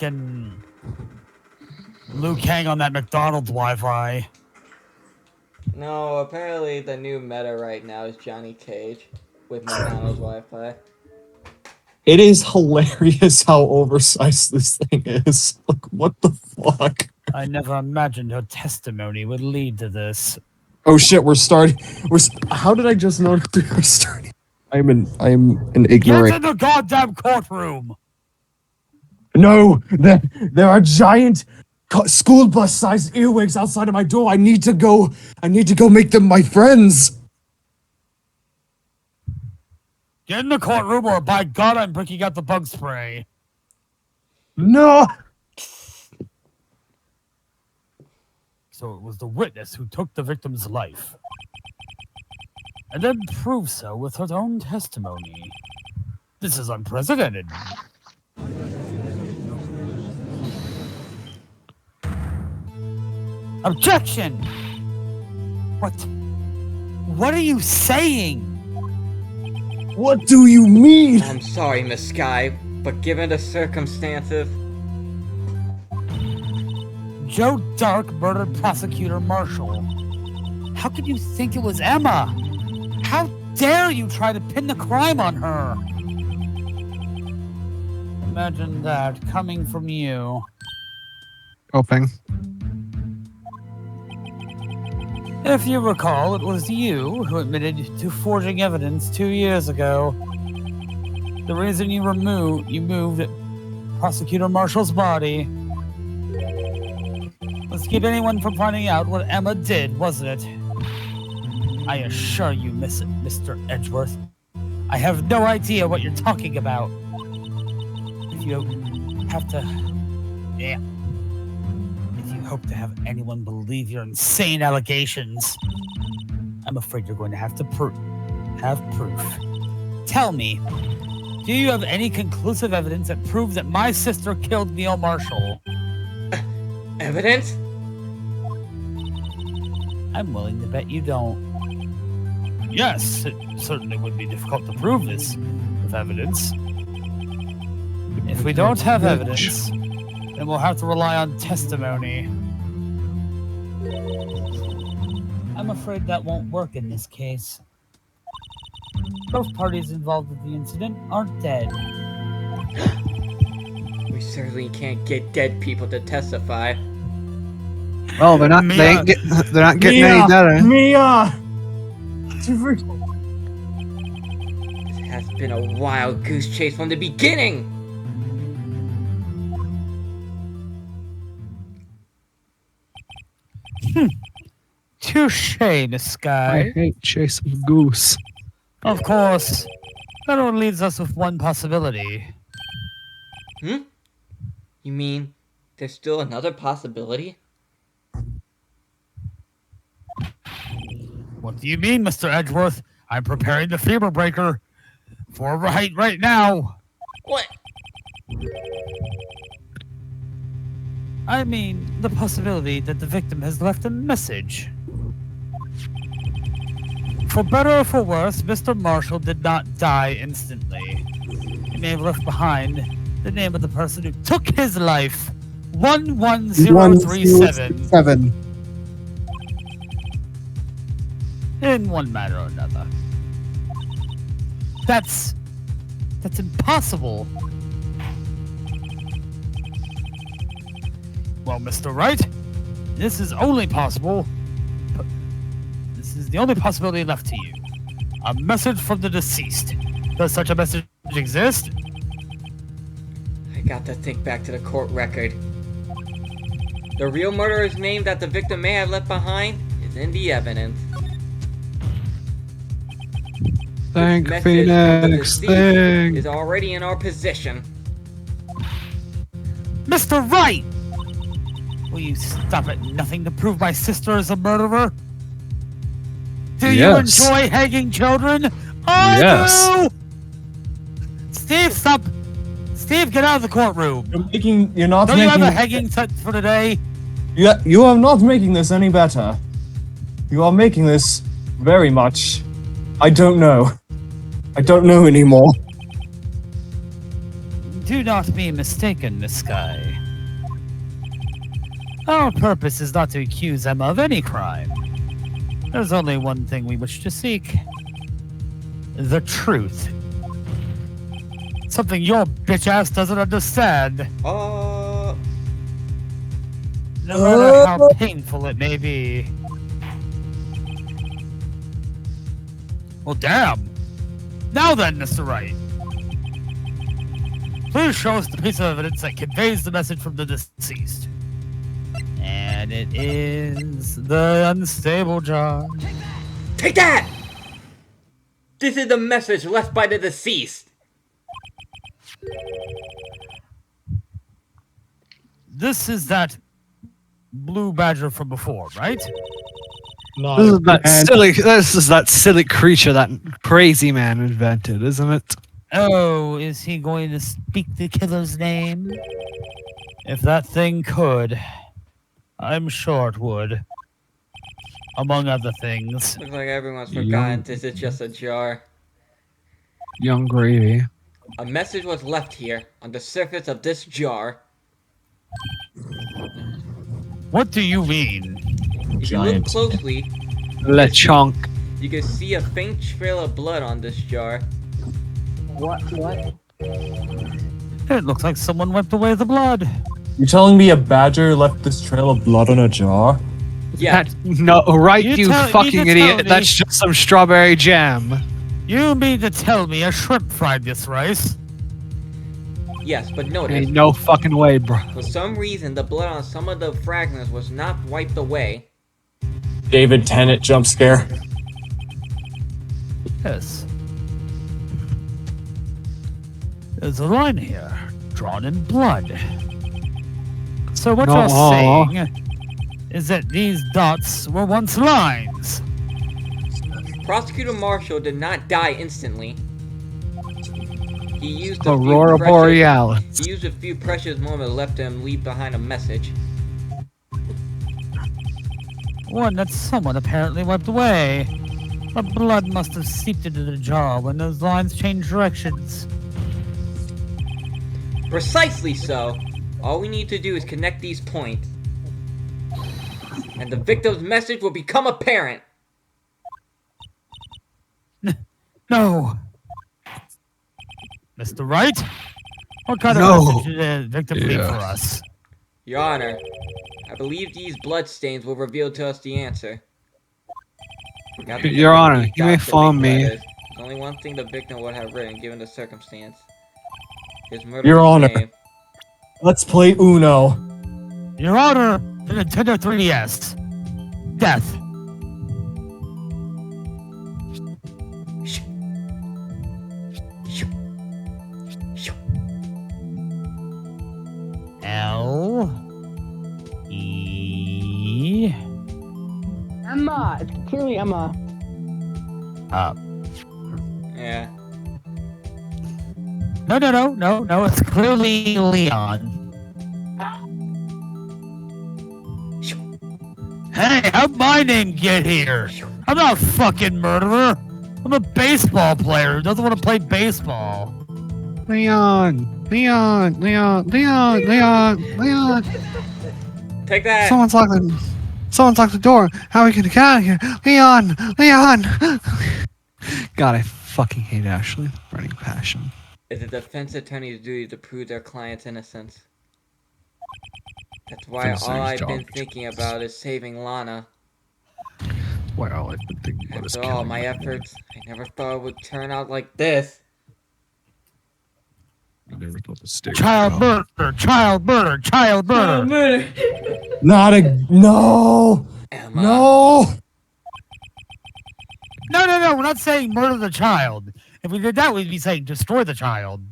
frickin' Liu Kang on that McDonald's Wi-Fi. No, apparently the new meta right now is Johnny Cage with McDonald's Wi-Fi. It is hilarious how oversized this thing is. Like, what the fuck? I never imagined her testimony would lead to this. Oh shit, we're starting. How did I just know we were starting? I'm an ignorant. Get in the goddamn courtroom! No, there are giant school bus-sized earwigs outside of my door. I need to go make them my friends. Get in the courtroom or by God I'm breaking out the bug spray. No! So it was the witness who took the victim's life. And then proved so with her own testimony. This is unprecedented. Objection! What are you saying? What do you mean? I'm sorry, Miss Skye, but given the circumstances... Joe Dark murdered Prosecutor Marshall. How could you think it was Emma? How dare you try to pin the crime on her? Imagine that coming from you. Hoping. If you recall, it was you who admitted to forging evidence 2 years ago. The reason you moved Prosecutor Marshall's body was to keep anyone from finding out what Emma did, wasn't it? I assure you, Mr. Edgeworth, I have no idea what you're talking about. If you have to... Yeah. If you hope to have anyone believe your insane allegations, I'm afraid you're going to have to have proof. Tell me, do you have any conclusive evidence that proves that my sister killed Neil Marshall? Evidence? I'm willing to bet you don't. Yes, it certainly would be difficult to prove this with evidence. If we don't have evidence, then we'll have to rely on testimony. I'm afraid that won't work in this case. Both parties involved with the incident aren't dead. We certainly can't get dead people to testify. Well, they're not getting any better. Mia! It has been a wild goose chase from the beginning! Touche, Miss Skye. I hate chasing goose. Of course. That only leaves us with one possibility. Hmm? You mean there's still another possibility? What do you mean, Mr. Edgeworth? I'm preparing the fever breaker for Wright right now. What? I mean, the possibility that the victim has left a message. For better or for worse, Mr. Marshall did not die instantly. He may have left behind the name of the person who took his life. 11037. In one manner or another. That's impossible. Well, Mr. Wright, this is only possible. This is the only possibility left to you. A message from the deceased. Does such a message exist? I got to think back to the court record. The real murderer's name that the victim may have left behind is in the evidence. Thank This Phoneix, message thank. is already in our possession. Mr. Wright! Will you stop at nothing to prove my sister is a murderer? Do you enjoy hanging children? Yes. Do! Steve, stop! Steve, get out of the courtroom! You're not Don't making... you have a hanging set for today? You are not making this any better. You are making this very much... I don't know. I don't know anymore. Do not be mistaken, Miss Skye. Our purpose is not to accuse Emma of any crime. There's only one thing we wish to seek. The truth. Something your bitch ass doesn't understand. No matter how painful it may be. Well, damn. Now then, Mr. Wright. Please show us the piece of evidence that conveys the message from the deceased. And it is the unstable jar. Take that! This is the message left by the deceased. This is that blue badger from before, right? This is that silly creature that crazy man invented, isn't it? Oh, is he going to speak the killer's name? If that thing could, I'm sure it would. Among other things. Looks like everyone's forgotten this is just a jar. Young gravy. A message was left here on the surface of this jar. What do you mean? If you look closely, LeChonk. you can see a faint trail of blood on this jar. What? It looks like someone wiped away the blood. You telling me a badger left this trail of blood on a jar? Yeah, No, right, you You fucking tell idiot. me. That's just some strawberry jam. You mean to tell me a shrimp fried this rice? yes, but notice, Ain't no fucking way, bro. for some reason the blood on some of the fragments was not wiped away. David Tennant jump scare. Yes. There's a line here, drawn in blood. So what you're saying is that these dots were once lines. Prosecutor Marshall did not die instantly. He used Aurora Borealis. He used a few precious moments left him leave behind a message. One that someone apparently wiped away. The blood must have seeped into the jar when those lines changed directions. Precisely so. All we need to do is connect these points. And the victim's message will become apparent. No. Mr. Wright? What kind No. of message did the victim leave for us? Your Honor, I believe these bloodstains will reveal to us the answer. Your Honor, you may phone me. There's only one thing the victim would have written given the circumstance. His murder. Your Honor. Let's play Uno. Your Honor, the Nintendo 3DS. Death. L E Emma! It's clearly Emma. Yeah. No, it's clearly Leon. Hey, how'd my name get here? I'm not a fucking murderer. I'm a baseball player who doesn't want to play baseball. Leon. Take that. Someone's locked the door. How are we gonna get out of here? Leon. God, I fucking hate Ashley. Burning passion. It's a defense attorney's duty to prove their client's innocence. That's why all I've been thinking about is saving Lana. Why all I've been thinking about is After all my efforts, I never thought it would turn out like this. I never thought the state. Child murder. Not a no. Emma. No. No, we're not saying murder the child. If we did that, we'd be saying destroy the child.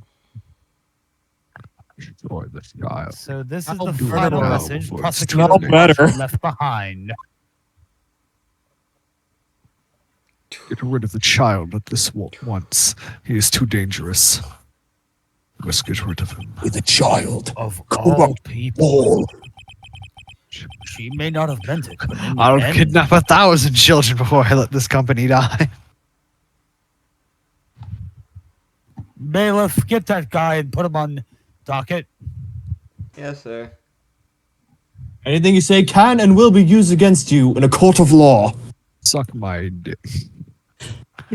Destroy the child. So this is I'll the do it final now message before it's prosecutor too late. left behind. Get rid of the child at this once. He is too dangerous. We must get rid of him. With a child. Of all Corrupt people. all. She may not have meant it, but in the I'll end, kidnap 1,000 children before I let this company die. Bailiff, get that guy and put him on Docket. Yes, sir. Anything you say can and will be used against you in a court of law. Suck my dick.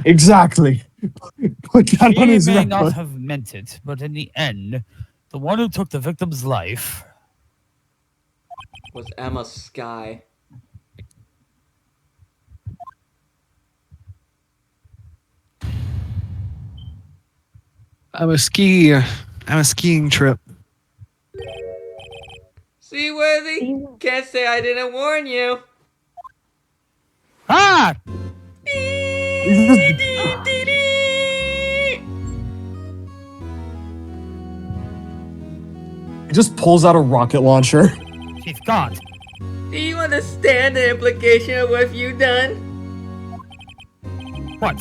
Exactly. Put that on She his may not record. have meant it, but in the end, the one who took the victim's life. Was Ema Skye. I'm a skiing trip. Seaworthy? Can't say I didn't warn you. Ah! He just pulls out a rocket launcher. She's gone. Do you understand the implication of what you've done? What?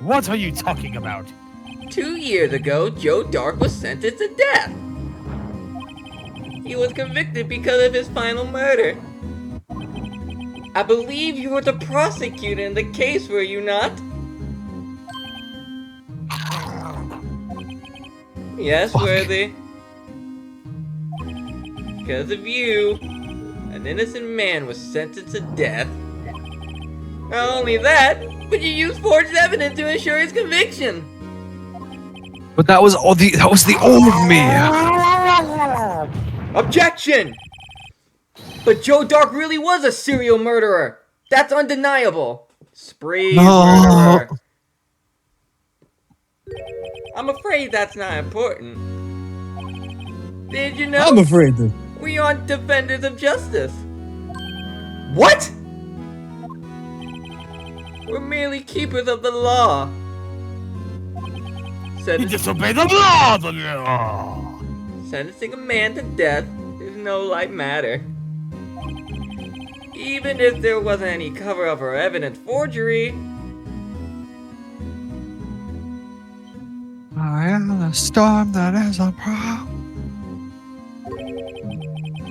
What are you talking about? 2 years ago, Joe Dark was sentenced to death. He was convicted because of his final murder. I believe you were the prosecutor in the case, were you not? Yes, Fuck. Worthy. Because of you, an innocent man was sentenced to death. Not only that, but you used forged evidence to ensure his conviction. But that was all the old me. Objection! But Joe Dark really was a serial murderer. That's undeniable. Spree murderer. I'm afraid that's not important. Did you know? I'm afraid that. We aren't defenders of justice. What? We're merely keepers of the law. You disobey the law! The law! Sentencing a man to death is no light matter. Even if there wasn't any cover-up or evidence forgery. I am the storm that is a problem.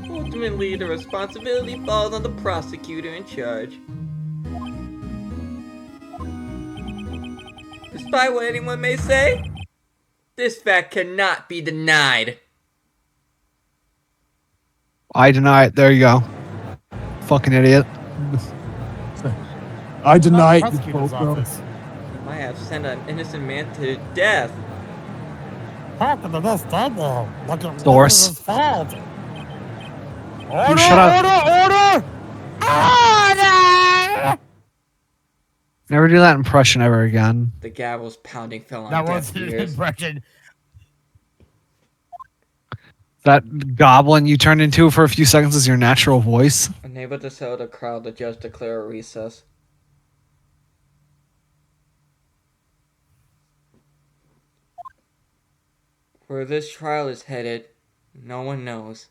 Ultimately, the responsibility falls on the prosecutor in charge. Despite what anyone may say, this fact cannot be denied. I deny it. There you go. Fucking idiot. I deny it. Prosecutor's office. You might have sent an innocent man to death. Talk to the best double. Look at Source. his fault. Order, shut up. order! Order! Never do that impression ever again. The gavel's pounding fell on That deaf was an ears. impression. That goblin you turned into for a few seconds is your natural voice. Unable to settle the crowd, the judge declared a recess. Where this trial is headed, no one knows.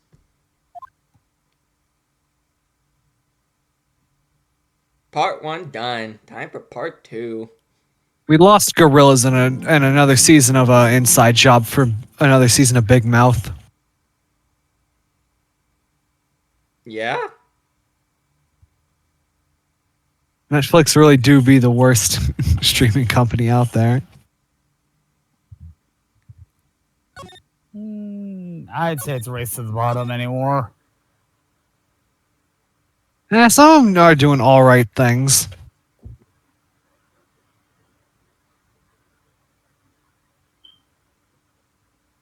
Part 1 done. Time for part 2. We lost gorillas in another season of Inside Job for another season of Big Mouth. Yeah? Netflix really do be the worst streaming company out there. I'd say it's a race to the bottom anymore. Yeah, some of them are doing all right things.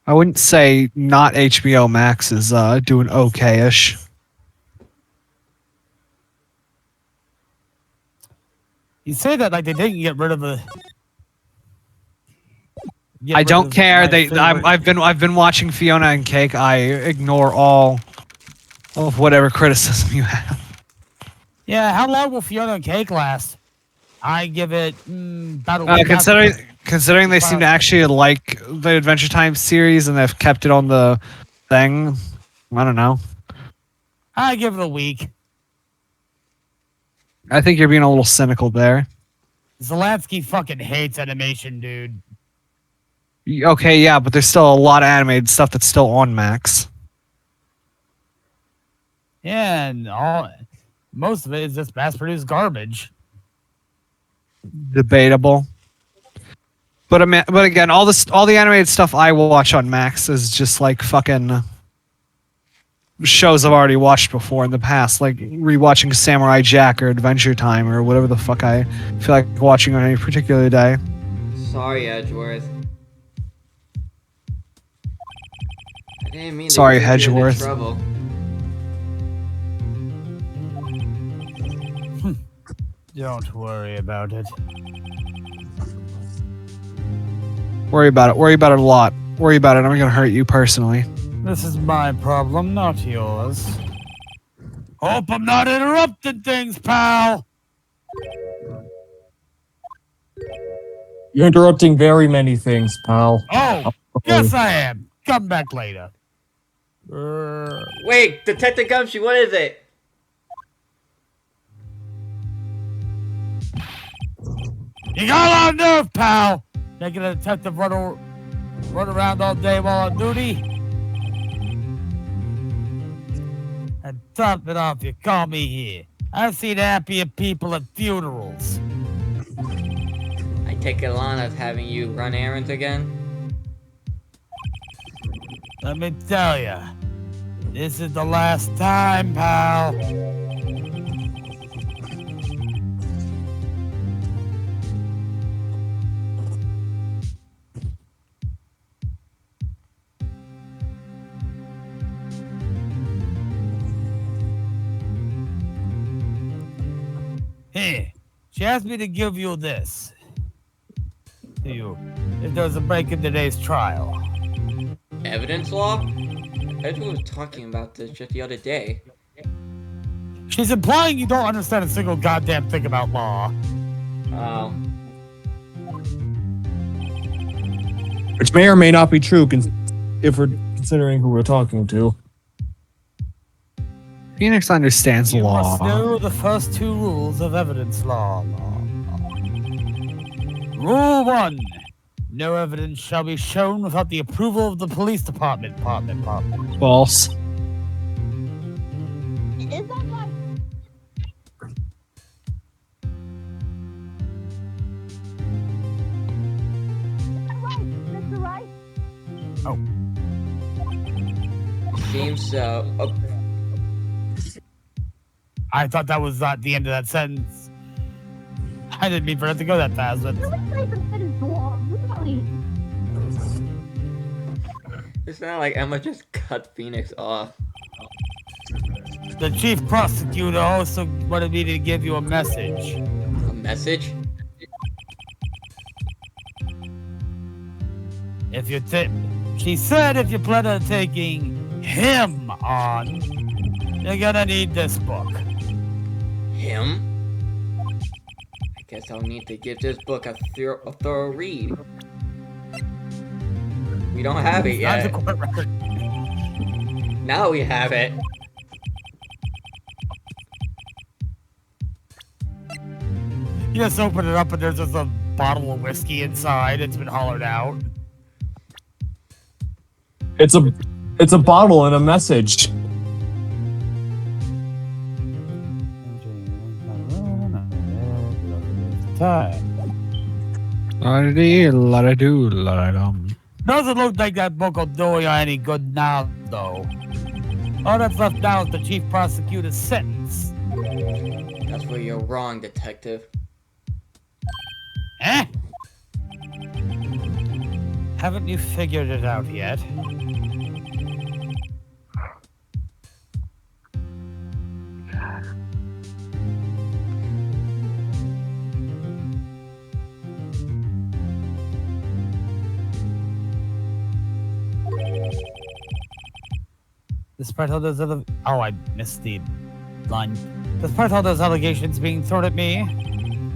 I wouldn't say not HBO Max is doing okay-ish. You say that like they didn't get rid of the. I don't care. I've been watching Fiona and Cake. I ignore all of whatever criticism you have. Yeah, how long will Fiona and Cake last? I give it about a week. Considering they seem to actually like the Adventure Time series and they've kept it on the thing, I don't know. I give it a week. I think you're being a little cynical there. Zelensky fucking hates animation, dude. Okay, yeah, but there's still a lot of animated stuff that's still on Max. Yeah, and most of it is just mass-produced garbage. Debatable. But again, all the animated stuff I watch on Max is just like fucking shows I've already watched before in the past, like rewatching Samurai Jack or Adventure Time or whatever the fuck I feel like watching on any particular day. Sorry, Edgeworth. I didn't mean to Sorry, get you into Edgeworth. trouble. Don't worry about it. Worry about it. Worry about it a lot. Worry about it. I'm gonna hurt you personally. This is my problem, not yours. Hope I'm not interrupting things, pal! You're interrupting very many things, pal. Oh, yes I am. Come back later. Wait, Detective Gumshoe, what is it? You got a lot of nerve, pal! Making a detective run around all day while on duty? And top it off, you call me here. I've seen happier people at funerals. I take it Lana's having you run errands again? Let me tell ya, this is the last time, pal. Here, she asked me to give you this. To you, if there's a break in today's trial. Evidence law? Edgeworth was talking about this just the other day. She's implying you don't understand a single goddamn thing about law. Oh. Which may or may not be true, if we're considering who we're talking to. Phoenix understands You law. must know the first two rules of evidence law. Rule 1. No evidence shall be shown without the approval of the police department. False. Is that like... Mr. Wright? Oh. Seems so. Oh, I thought that was at the end of that sentence. I didn't mean for it to go that fast, but it's not like Emma just cut Phoneix off. the chief prosecutor also wanted me to give you a message. A message? If you she said if you plan on taking him on, you're gonna need this book. Him? I guess I'll need to give this book a thorough read. We don't have it Not the yet. court record. Now we have it. You just open it up and there's just a bottle of whiskey inside. It's been hollowed out. It's a bottle and a message. Time. La-da-dee-la-da-doo, la-da-dum. Doesn't look like that book will do you any good now, though. All that's left now is the chief prosecutor's sentence. That's where you're wrong, detective. Eh? Haven't you figured it out yet? Despite all those other... Oh, I missed the line. Despite all those allegations being thrown at me,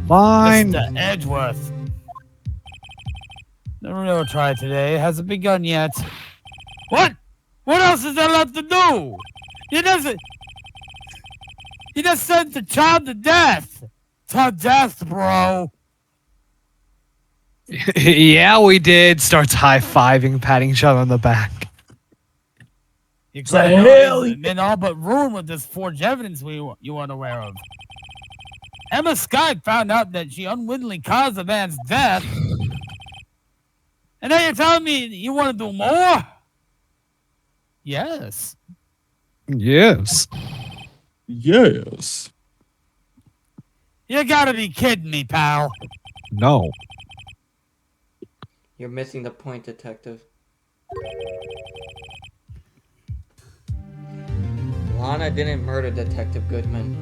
Fine. Mr. Edgeworth, the real trial today hasn't begun yet. What? What else is there left to do? You just sent the child to death. To death, bro. Yeah, we did. Starts high-fiving, patting each other on the back. You The could hell? have in all but room with this forged evidence you weren't aware of. Ema Skye found out that she unwittingly caused the man's death. And now you're telling me you want to do more? Yes. Yes. Yes. You gotta be kidding me, pal. No. You're missing the point, Detective. Lana didn't murder Detective Goodman.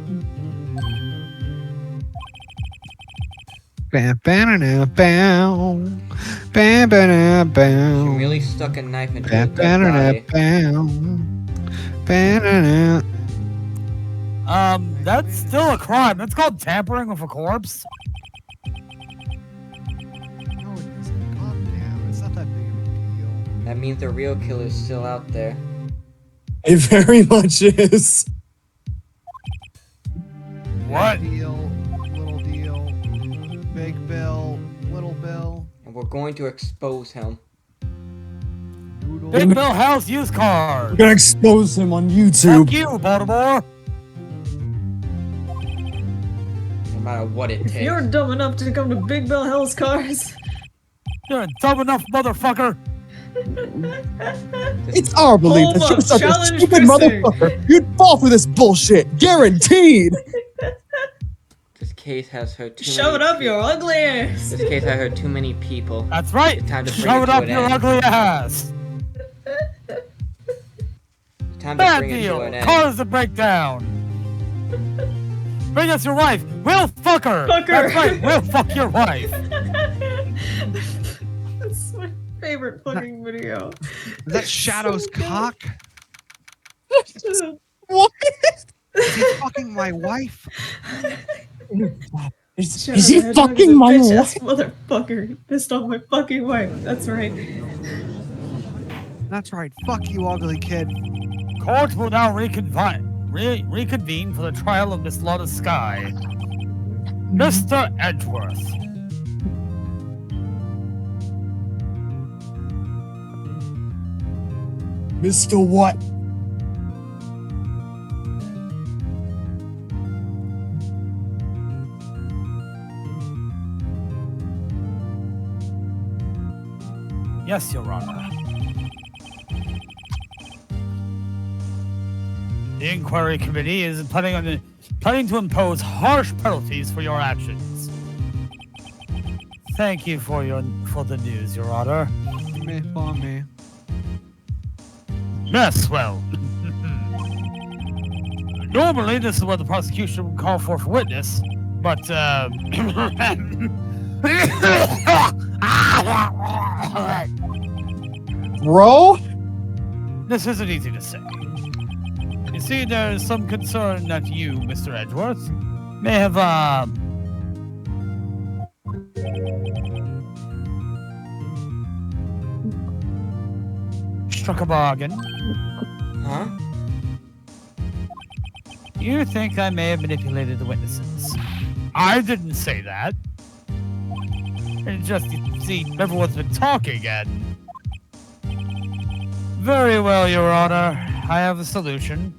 Bam, bam, bam, bam, bam, She bam. really stuck a knife into Bam, his dead body. bam, bam, bam. That's still a crime. That's called tampering with a corpse. No, it isn't. Calm down. It's not that big of a deal. That means the real killer's still out there. It very much is. What? Big deal, little deal, big bill, little bill. And we're going to expose him. Noodle. Big Bill House used cars. I'm gonna expose him on Fuck YouTube. you, Baltimore. No matter what it takes. You're dumb enough to come to Big Bill Hell's Cars. You're a dumb enough motherfucker. It's our belief Hold that you're up, such a challenge stupid missing. motherfucker. You'd fall for this bullshit, guaranteed. This case has hurt too Shove many it up your ugly ass. This case has hurt too many people. That's right. It's time to bring Shove it it to up an your end. ugly ass. It's time to Bad bring it to deal. an end. Cars to break down. Bring us your wife. We'll fuck her. Fuck her. That's right. We'll fuck your wife. That's my favorite fucking video. Is that Shadow's cock? What? Is he fucking my wife? Is he fucking my wife? Motherfucker. He pissed off my fucking wife. That's right. That's right. Fuck you, ugly kid. Court will now reconvene for the trial of Miss Lana Skye. Mr. Edgeworth. Mr. What? Yes, Your Honor. The inquiry committee is planning to impose harsh penalties for your actions. Thank you for the news, Your Honor. Me for me. Yes, well. Normally, this is what the prosecution would call for witness, but Bro? this isn't easy to say. You see, there is some concern that you, Mr. Edgeworth, may have struck a bargain. Huh? You think I may have manipulated the witnesses. I didn't say that. It's just, you see, everyone's been talking and... Very well, Your Honor. I have a solution.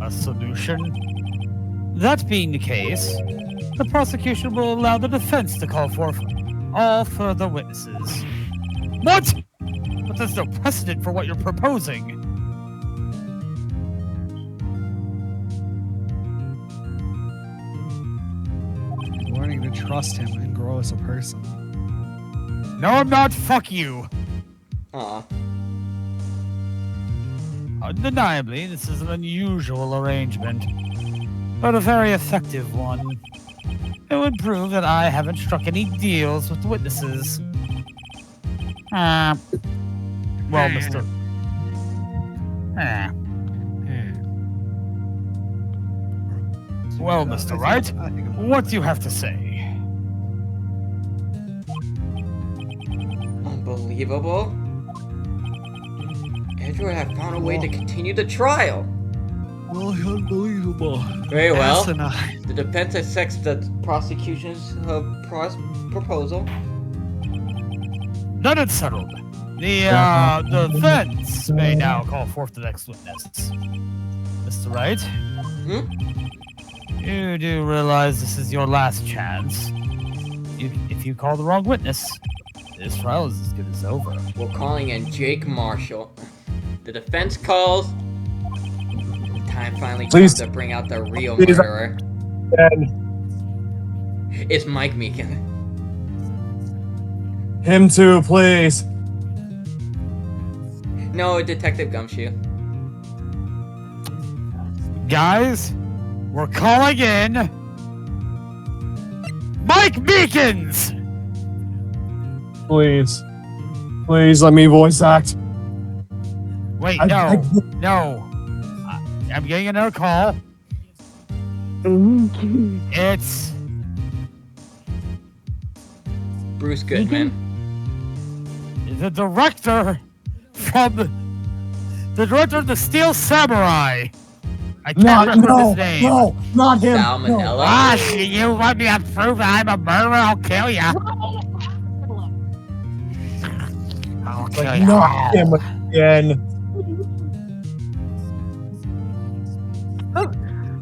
A solution? That being the case, the prosecution will allow the defense to call for all further witnesses. What? But there's no precedent for what you're proposing. I'm learning to trust him and grow as a person. No, I'm not. Fuck you. Aw. Undeniably, this is an unusual arrangement, but a very effective one. It would prove that I haven't struck any deals with the witnesses. Well, Mr. Well, Mr. Wright, what do you have to say? Unbelievable. Edgeworth have found a way to continue the trial. Well, unbelievable. Very well. Asinine. The defense accepts the prosecution's proposal. Then it's settled. The defense may now call forth the next witness. Mr. Wright, Hmm? you do realize this is your last chance. If you call the wrong witness, this trial is as good as over. We're calling in Jake Marshall. The defense calls. Time finally Please. comes to bring out the real Please. murderer. And It's Mike Meekine. him too, please. No, Detective Gumshoe. Guys, we're calling in Mike Meekins! Please. Please let me voice act. Wait, I- no, I- no. I'm getting another call. It's Bruce Goodman. the director from the director of the Steel Samurai. I can't remember his name. No, not him. Salmonella. Ah, you want me to prove I'm a murderer? I'll kill ya. I'll kill ya. Not him again.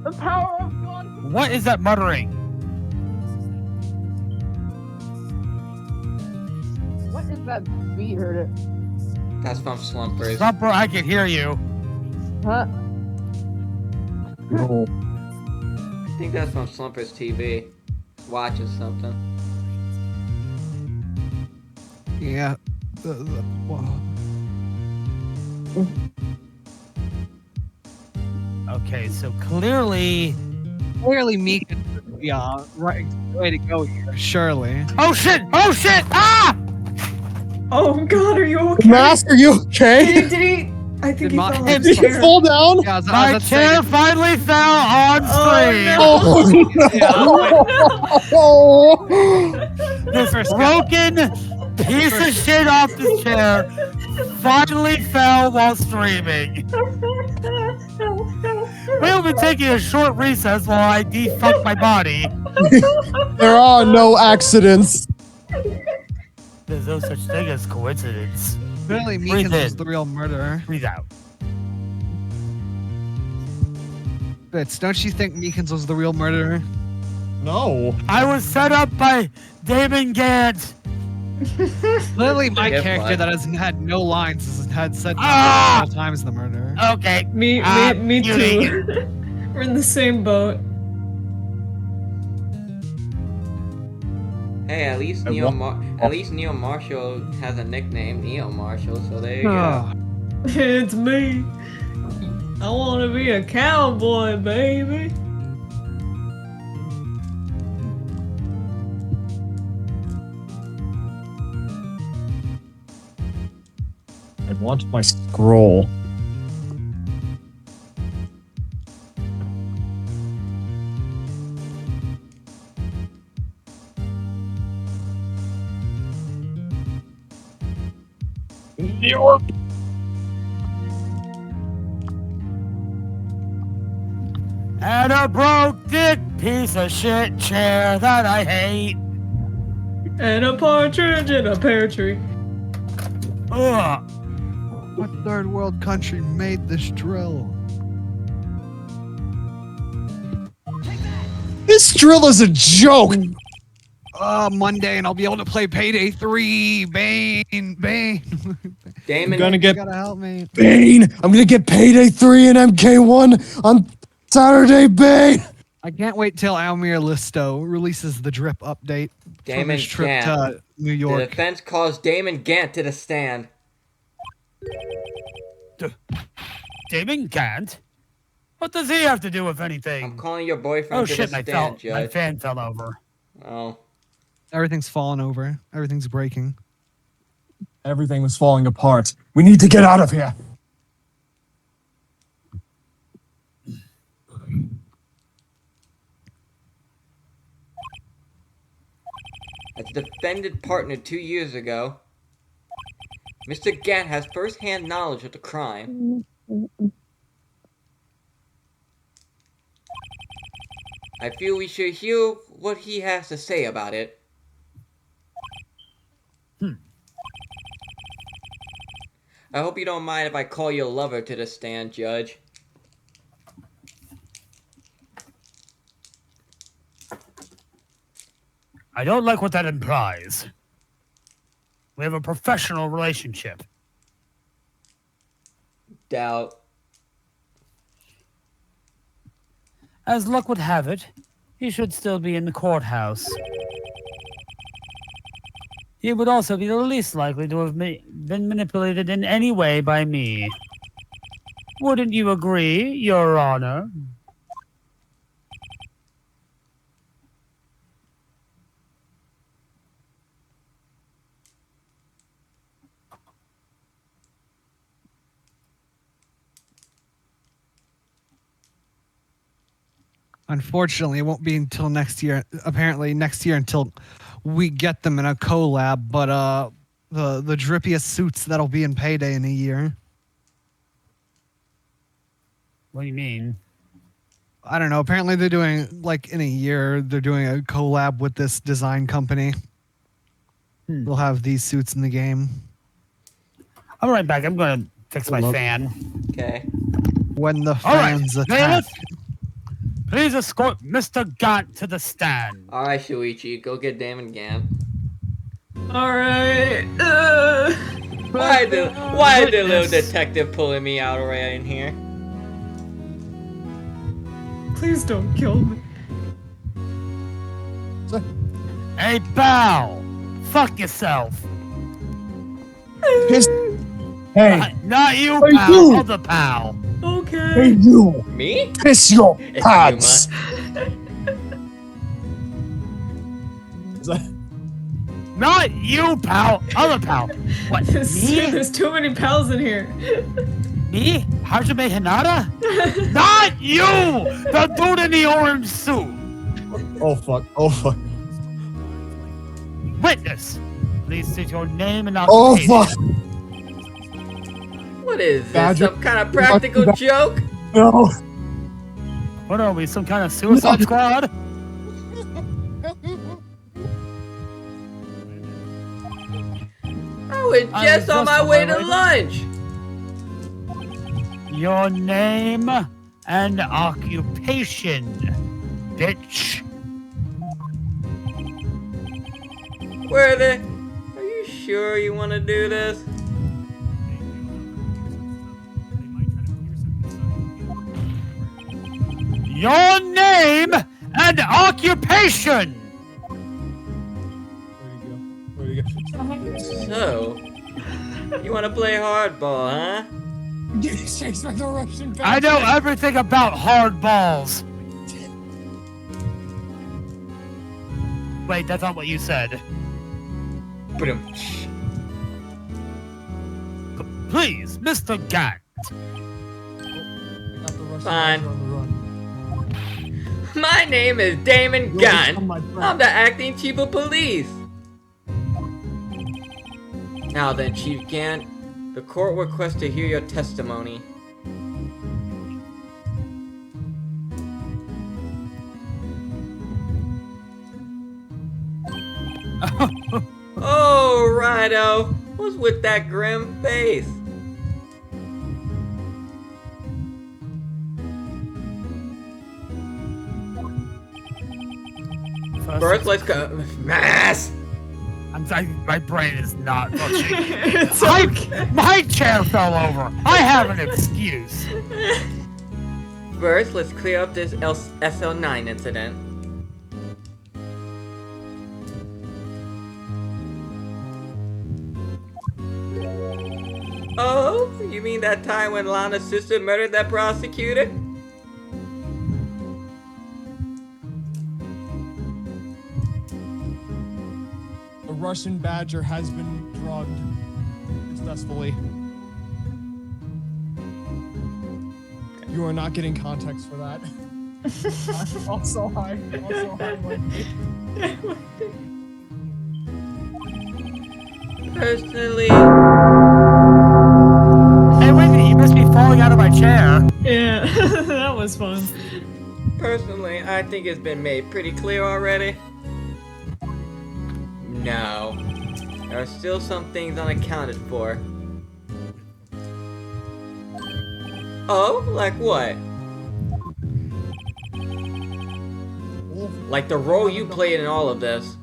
The power of God. What is that muttering? What is that? We heard it. That's from Slumpers. Slumper, I can hear you. Huh? No. I think that's from Slumpers TV. Watching something. Yeah. Okay, so clearly. Clearly, Meekine. Yeah, right. Way to go here. Surely. Oh shit! Oh shit! Ah! Oh God, are you okay? Mask, are you okay? Did he? I think Did he my- fell Did off the Did you chair. fall down? Yeah, I was My about to say chair that- finally fell on Oh, screen. Oh no! This First guy. broken piece of shit off this chair finally fell while streaming. We'll be taking a short recess while I defuck my body. There are no accidents. There's no such thing as coincidence. Clearly, Breathe Meekine was in. the real murderer. Breathe out. Fitz, don't you think Meekins was the real murderer? No. I was set up by Damon Gant. Literally, my Yeah, character fine. that has had no lines has had said Ah! multiple times the murderer. Okay. me Muting. too. We're in the same boat. Hey, at least Neil Marshall has a nickname, Neo Marshall. So there you go. Oh, It's me. I want to be a cowboy, baby. I want my scroll. York. And a broke dick piece of shit chair that I hate. And a partridge in a pear tree. Ugh. what third world country made this drill? This drill is a joke. Monday, and I'll be able to play Payday 3. Bane. Damon. I'm gonna You get gotta help me. Bane. I'm gonna get Payday 3 and MK1 on Saturday, Bane. I can't wait till Almir Listo releases the drip update from Damon his trip Gant. to New The York. defense calls Damon Gant to the stand. Damon Gant? What does he have to do with I'm anything? calling your boyfriend Oh to shit, the my stand, Judge. fan fell over. Oh. Everything's falling over. Everything's breaking. Everything was falling apart. We need to get out of here. As a defendant partner 2 years ago, Mr. Gant has first-hand knowledge of the crime. I feel we should hear what he has to say about it. I hope you don't mind if I call your lover to the stand, Judge. I don't like what that implies. We have a professional relationship. Doubt. As luck would have it, he should still be in the courthouse. He would also be the least likely to have been manipulated in any way by me. Wouldn't you agree, Your Honor? Unfortunately, it won't be until next year. Apparently, next year until we get them in a collab. But the drippiest suits that'll be in Payday in a year. What do you mean? I don't know. Apparently, they're doing like in a year. They're doing a collab with this design company. They'll have these suits in the game. I'll be right back. I'm gonna fix my fan. Okay. When the All right, fans attack. Damon, please escort Mr. Gant to the stand. Alright, Shuichi, go get Damon Gam. Alright. Why the little detective pulling me out right in here? Please don't kill me. Hey, pal! Fuck yourself! Piss. Hey, Not you, Hey, pal! you! Other pal! hey, Okay. you! Me? Piss your It's pants! Not you, pal! Other pal! What, me? There's too many pals in here. Me? Hajime Hinata? Not you! The dude in the orange suit! Oh fuck! Oh fuck! Witness! Please state your name and Oh occupation. fuck! What is this? Badger. Some kind of practical joke? No! What are we, some kind of suicide squad? I was just on my way to lunch! Your name and occupation, bitch. Are you sure you want to do this? Your name and occupation! Where'd he go? So, you want to play hardball, huh? Expect the Russian I know everything about hard balls. Wait, that's not what you said. Please, Mr. Gant. Fine. My name is Damon Gunn. I'm the acting chief of police. Now then, Chief Gant, the court requests to hear your testimony. Oh, righto. What's with that grim face? First, let's go. Mass! I'm sorry, my brain is not touching. It's okay. My chair fell over. I have an excuse. First, let's clear up this SL9 incident. Oh, you mean that time when Lana's sister murdered that prosecutor? The Russian Badger has been drugged successfully. You are not getting context for that. Also hi. Wendy. Personally, Hey, wait a minute, you must be falling out of my chair. Yeah, that was fun. I think it's been made pretty clear already. No. There are still some things unaccounted for. Oh, like what? Like the role you played in all of this.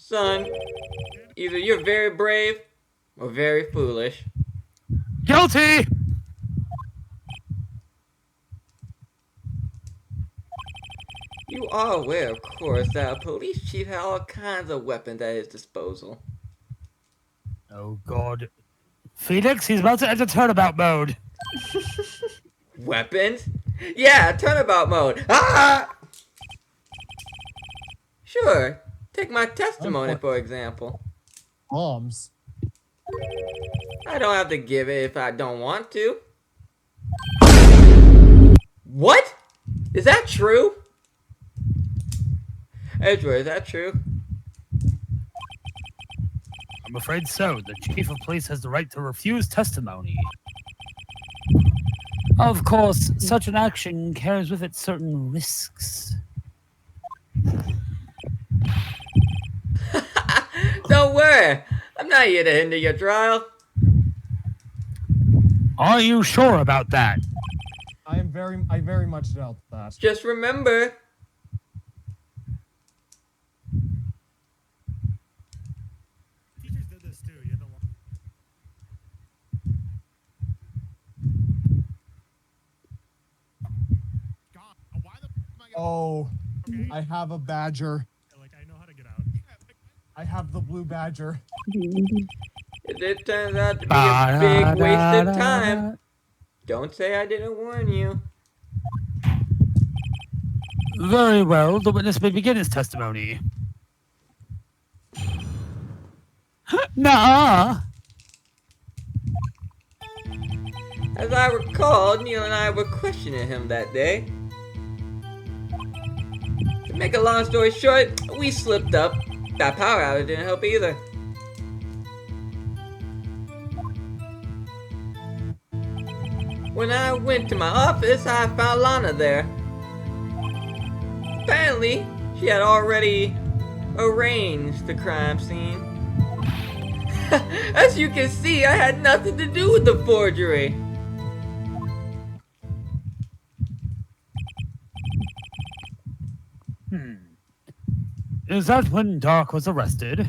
Son, either you're very brave or very foolish. Guilty! You are aware, of course, that a police chief had all kinds of weapons at his disposal. Oh god. Phoenix, he's about to enter turnabout mode. Weapons? Yeah, turnabout mode. Ah! Sure. Take my testimony, for example. Bombs. I don't have to give it if I don't want to. What? Is that true? Edgeworth, is that true? I'm afraid so. The chief of police has the right to refuse testimony. Of course, such an action carries with it certain risks. Don't worry. I'm not here to hinder your trial. Are you sure about that? I very much doubt that. Just remember, Teachers did this too. You don't want... Oh, I have a badger. Like, I know how to get out. I have the blue badger. it turns out to be a big waste of time. Don't say I didn't warn you. Very well. The witness may begin his testimony. Nah. As I recall, Neil and I were questioning him that day. To make a long story short, we slipped up. That power outage didn't help either. When I went to my office, I found Lana there. Apparently, she had already arranged the crime scene. As you can see, I had nothing to do with the forgery. Is that when Dark was arrested?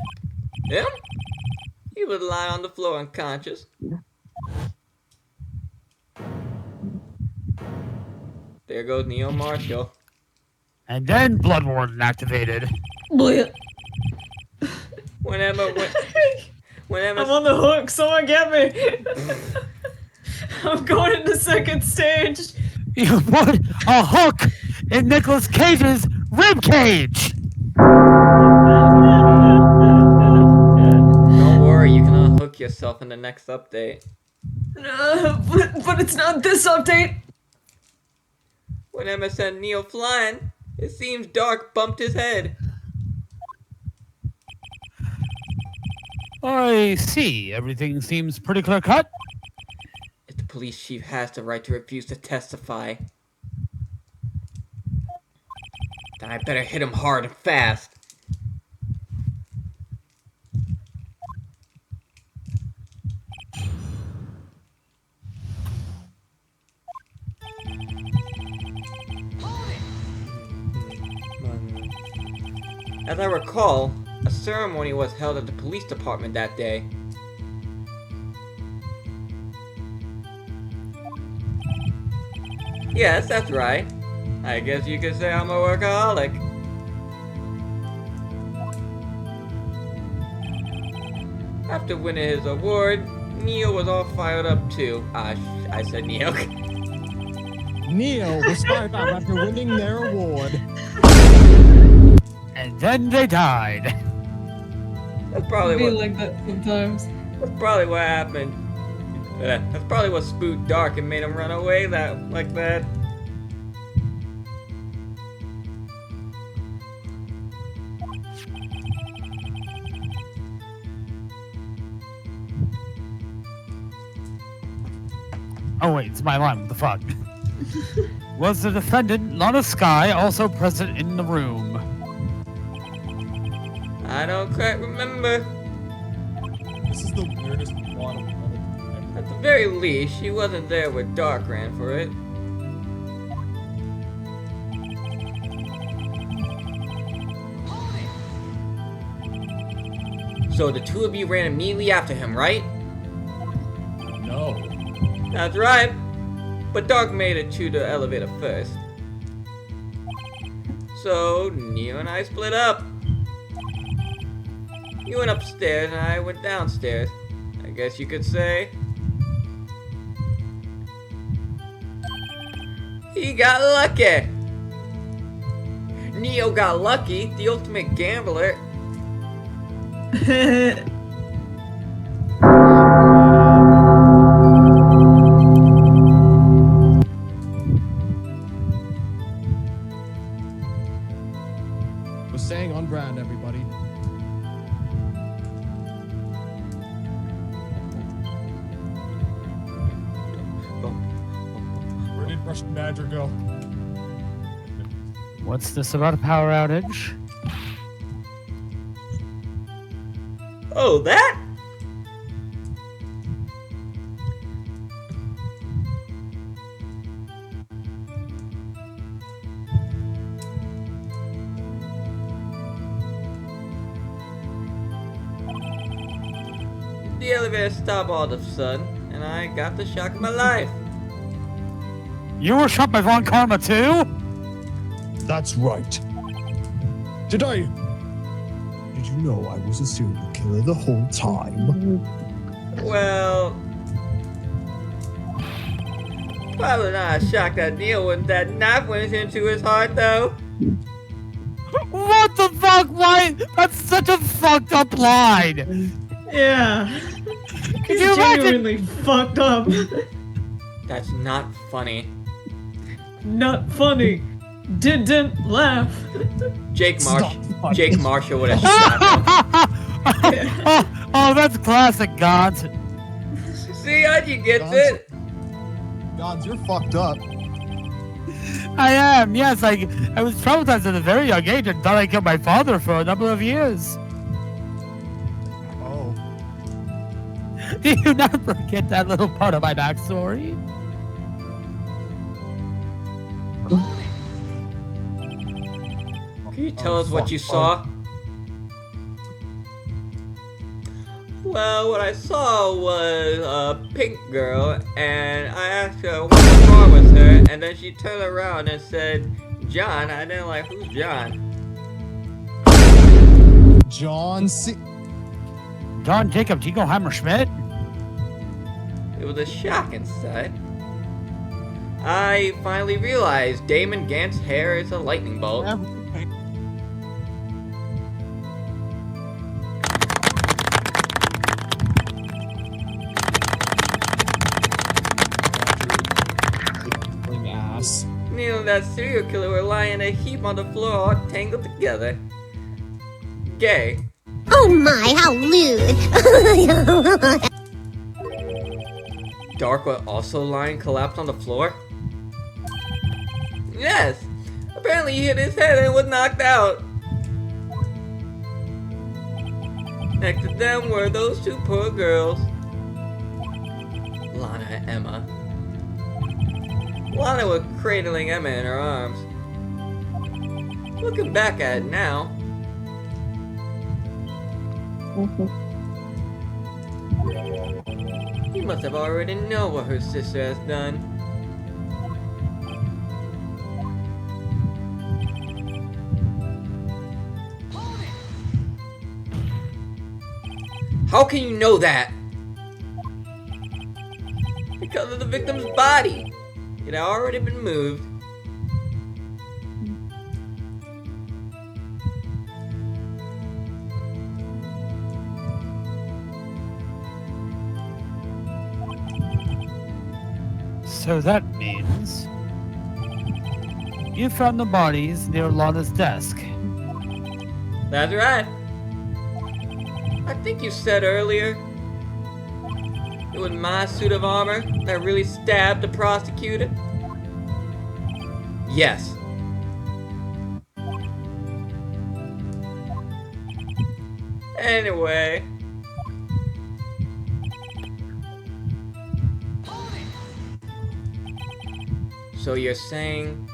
Him? He was lying on the floor unconscious. There goes Neo Marshall. And then Blood Warden activated. Bleh. When Emma went... When Emma... I'm on the hook, someone get me! I'm going into second stage! You put a hook in Nicolas Cage's rib cage! Don't worry, you can unhook yourself in the next update. But it's not this update! When Emma sent Neo flying, it seems Dark bumped his head. I see. Everything seems pretty clear cut. If the police chief has the right to refuse to testify, then I better hit him hard and fast. As I recall, a ceremony was held at the police department that day. Yes, that's right. I guess you could say I'm a workaholic. After winning his award, Neo was all fired up too. I said Neo. Neo was fired up after winning their award. And then they died. That's probably I feel what. like that sometimes. That's probably what happened. That's probably what spooked Dark and made him run away like that. Oh wait, it's my line. What the fuck? Was the defendant, Ema Skye, also present in the room? I don't quite remember. This is the weirdest one. At the very least, she wasn't there when Dark ran for it. So the two of you ran immediately after him, right? No. That's right. But Dark made it to the elevator first. So Neo and I split up. You went upstairs and I went downstairs. I guess you could say. He got lucky. Neo got lucky, the ultimate gambler. Was staying on brand, everybody. Where did Russian Badger go? What's this about a power outage? Oh, that? The elevator stopped all of a sudden, and I got the shock of my life. You were shot by Von Karma too? That's right. Did you know I was a serial killer the whole time? Well, probably not a shock that Neil when that knife went into his heart, though. What the fuck? Why? That's such a fucked up line. Yeah. Can you imagine? Genuinely fucked up. That's not funny. Not funny. Didn't laugh. Jake Marshall would have shot Oh, that's classic, Gons. him. See, how you get it? Gods, you're fucked up. I am, yes. I was traumatized at a very young age and thought I killed my father for a number of years. Oh. Do you not forget that little part of my backstory? Can you tell us what you saw? Well, what I saw was a pink girl, and I asked her what car was her, and then she turned around and said, John. I didn't like, who's John? John C. John Jacob Jingleheimer Schmidt? It was a shock inside. I finally realized Damon Gant's hair is a lightning bolt. Ass. Neil and that serial killer were lying in a heap on the floor, all tangled together. Gay. Oh my, how lewd! Dark was also lying collapsed on the floor? Yes! Apparently he hit his head and was knocked out. Next to them were those two poor girls. Lana and Emma. Lana was cradling Emma in her arms. Looking back at it now, he must have already known what her sister has done. How can you know that? Because of the victim's body. It had already been moved. So that means you found the bodies near Lana's desk. That's right. I think you said earlier it was my suit of armor that really stabbed the prosecutor. Yes. Anyway. So you're saying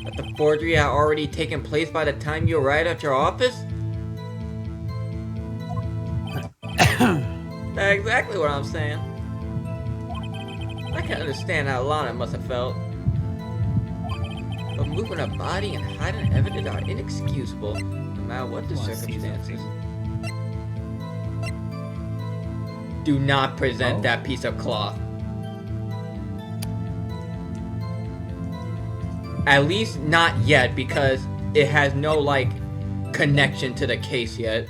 that the forgery had already taken place by the time you arrived at your office? That's exactly what I'm saying. I can understand how Lana must have felt. But moving a body and hiding evidence are inexcusable, no matter what the circumstances. Do not present that piece of cloth. At least not yet, because it has no, like, connection to the case yet.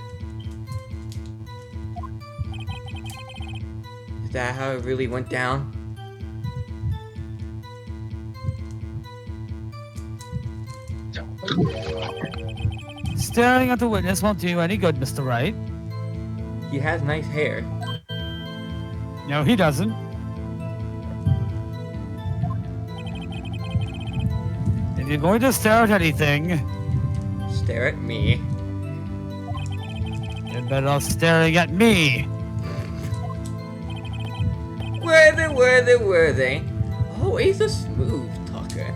Is that how it really went down? Staring at the witness won't do you any good, Mr. Wright. He has nice hair. No, he doesn't. If you're going to stare at anything, Stare at me. you're better off staring at me. Worthy. Always a smooth talker.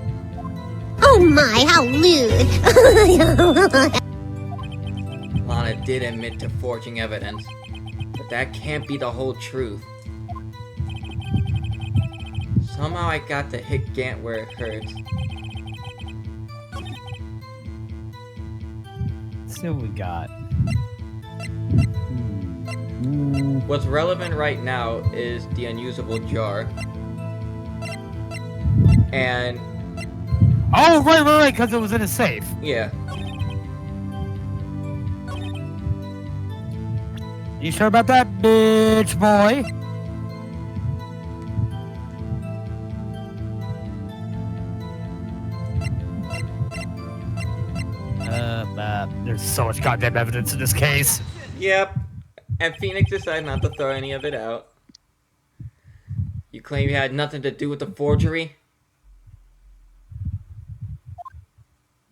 Oh my, how lewd. Lana did admit to forging evidence, but that can't be the whole truth. Somehow I got to hit Gant where it hurts. Let's see what we got. What's relevant right now is the unusable jar. And, Oh, right, because it was in a safe. yeah. You sure about that, bitch boy? There's so much goddamn evidence in this case. Yep. And Phoenix decided not to throw any of it out. You claim you had nothing to do with the forgery?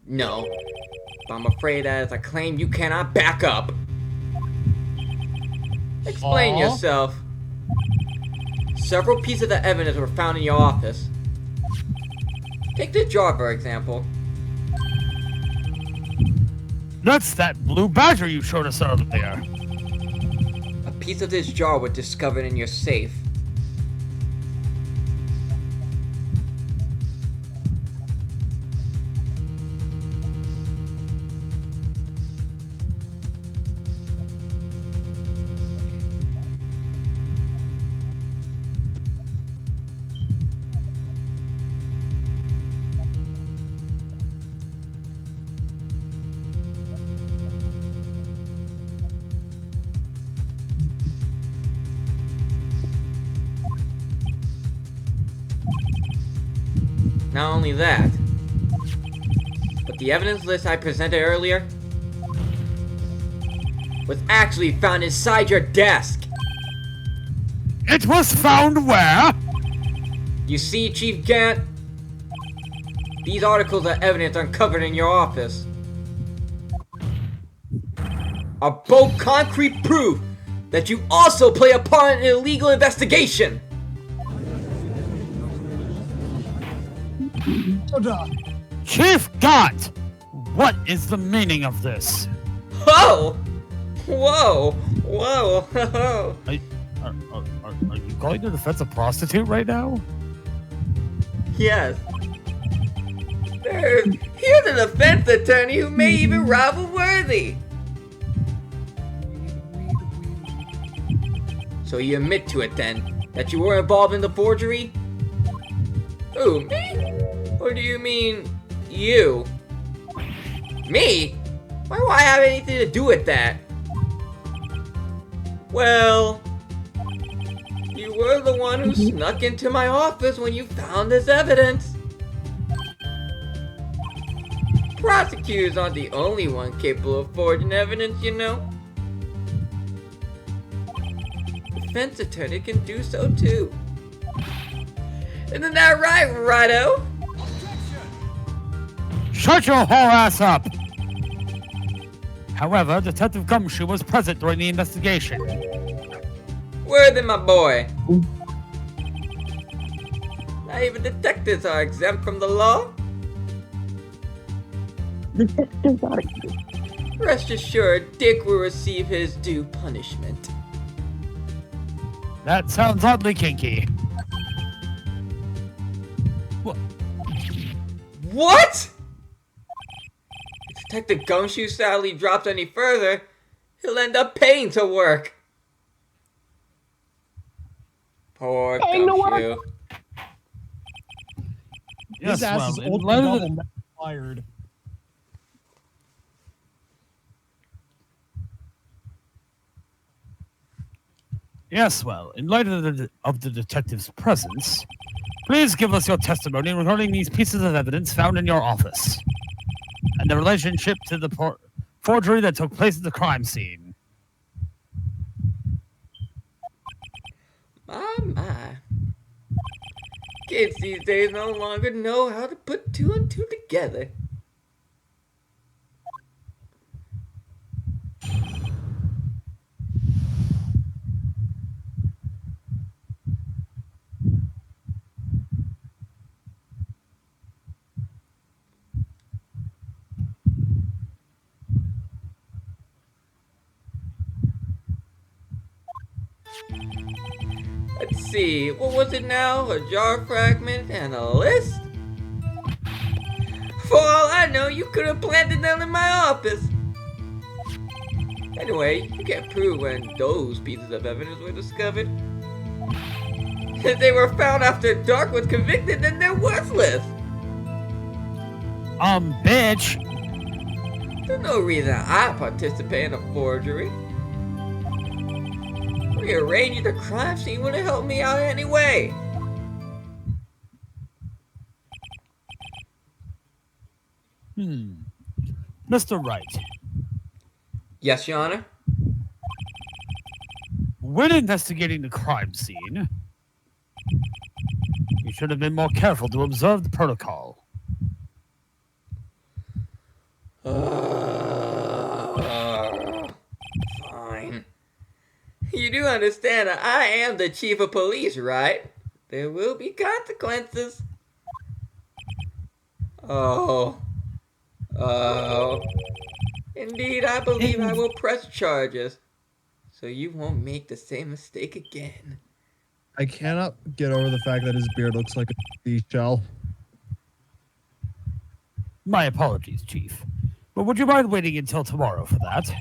No. But I'm afraid that is a claim you cannot back up. Explain yourself. Several pieces of evidence were found in your office. Take the jar, for example. That's that blue badger you showed us earlier. A piece of this jar was discovered in your safe. Not only that, but the evidence list I presented earlier was actually found inside your desk. It was found where? You see, Chief Gant? These articles of evidence uncovered in your office are both concrete proof that you also play a part in an illegal investigation. Chief Gant! What is the meaning of this? Whoa! Whoa! Are you calling the defense a prostitute right now? Yes. Here's a defense attorney who may even rival Worthy. So you admit to it then, that you were involved in the forgery? Who, me? Or do you mean you? Me? Why do I have anything to do with that? Well, you were the one who snuck into my office when you found this evidence. Prosecutors aren't the only one capable of forging evidence, you know. Defense attorney can do so too. Isn't that right, Righto? Shut your whore ass up! However, Detective Gumshoe was present during the investigation. Worthy, my boy. Not even detectives are exempt from the law. Rest assured, Dick will receive his due punishment. That sounds oddly kinky. What? If Detective Gumshoe sadly drops any further, he'll end up paying to work. Poor Paying to work? Gumshoe. Yes, His ass well, is in old light of double the- fired. Yes, well, in light of the detective's presence, please give us your testimony regarding these pieces of evidence found in your office and the relationship to the forgery that took place at the crime scene. My. Kids these days no longer know how to put two and two together. Let's see, what was it now? A jar fragment and a list? For all I know, you could have planted them in my office. Anyway, you can't prove when those pieces of evidence were discovered. If they were found after Dark was convicted, then they're worthless. Bitch! There's no reason I participate in a forgery. Rearranging the crime scene would have helped me out anyway. Mr. Wright, Yes, Your Honor. when investigating the crime scene, you should have been more careful to observe the protocol. Fine. You do understand that I am the chief of police, right? There will be consequences. Oh. Indeed, I believe I will press charges, so you won't make the same mistake again. I cannot get over the fact that his beard looks like a seashell. My apologies, Chief. But would you mind waiting until tomorrow for that?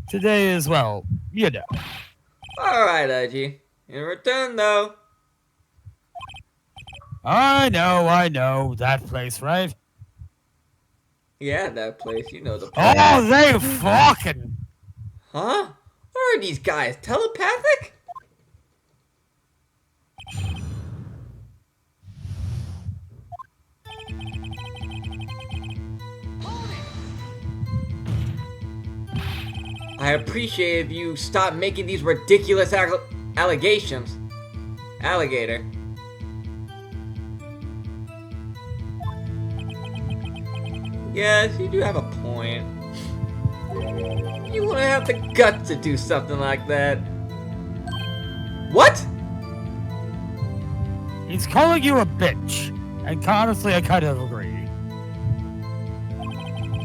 Today is, well, you know. Alright, Edgy. In return, though. I know, that place, right? Yeah, that place. You know the place. Oh, they fucking... Huh? Are these guys telepathic? I appreciate if you stop making these ridiculous allegations. Alligator. Yes, you do have a point. You wouldn't have the guts to do something like that. What? He's calling you a bitch. And honestly, I kind of agree.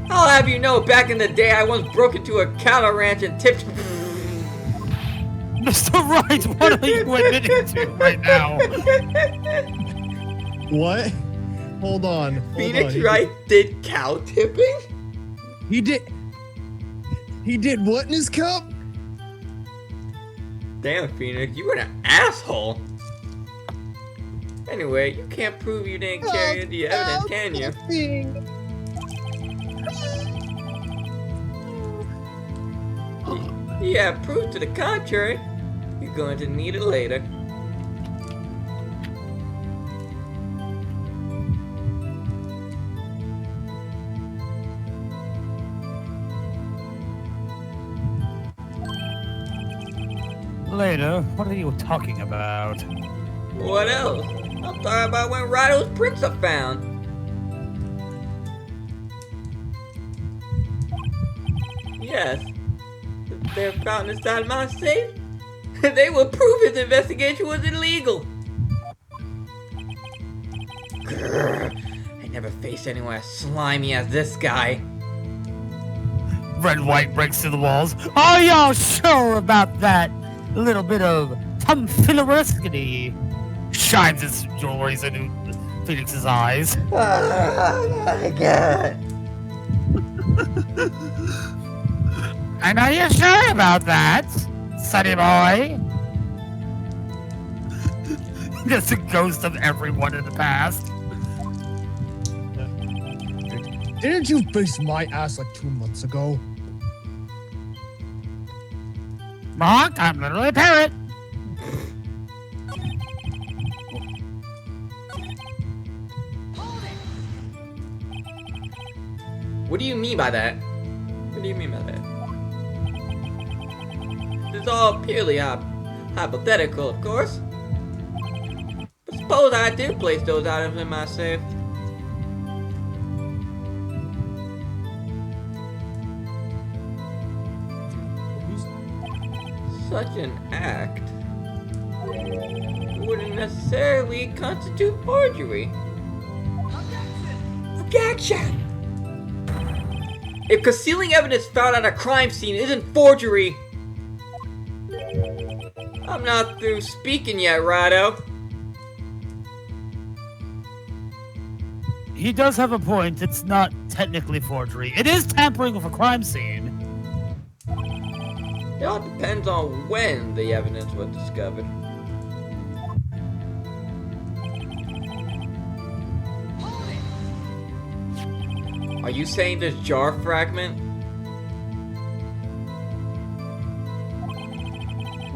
I'll have you know, back in the day, I once broke into a cattle ranch and tipped... Mr. Wright, what are you admitting to right now? What? Hold on. Phoenix Wright did cow tipping? He did what in his cup? Damn, Phoenix, you were an asshole. Anyway, you can't prove you didn't carry the evidence, can you? Yeah, proof to the contrary. You're going to need it later. Later? What are you talking about? What else? I'm talking about when Rydo's prints are found. Yes. If they're found inside my safe, they will prove his investigation was illegal. Grr, I never faced anyone as slimy as this guy. Red White breaks through the walls. Are y'all sure about that little bit of tomfoolery shines its jewelries into Phoenix's eyes. Oh my god. And are you sure about that, sonny boy? Just a ghost of everyone in the past. Didn't you face my ass like 2 months ago? Monk, I'm literally a parrot. What do you mean by that? What do you mean by that? This is all purely hypothetical, of course. But suppose I do place those items in my safe. Such an act wouldn't necessarily constitute forgery. Objection! If concealing evidence found at a crime scene isn't forgery, I'm not through speaking yet, Rado. He does have a point. It's not technically forgery. It is tampering with a crime scene. It all depends on when the evidence was discovered. Are you saying this jar fragment